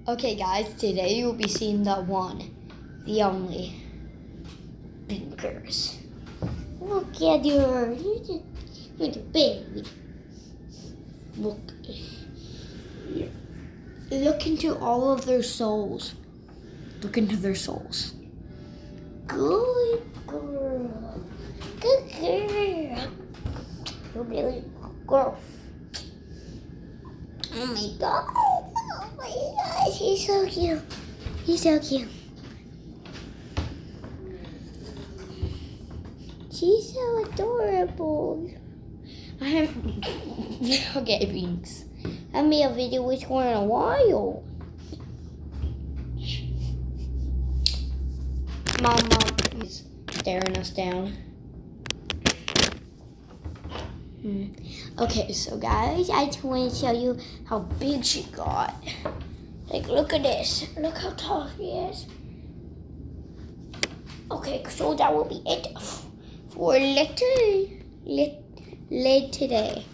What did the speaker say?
Okay guys, today you'll be seeing the one, the only, fingers. Look at you're the baby. Look into all of their souls. Look into their souls. Good girl. Good girl. You're really good girl. Oh my god. Oh my gosh. He's so cute. He's so cute. She's so adorable. I haven't okay, thanks. I haven't made a video with her in a while. Mom is staring us down. Okay, so guys, I just want to show you how big she got. Like, look at this. Look how tall she is. Okay, so that will be it for today.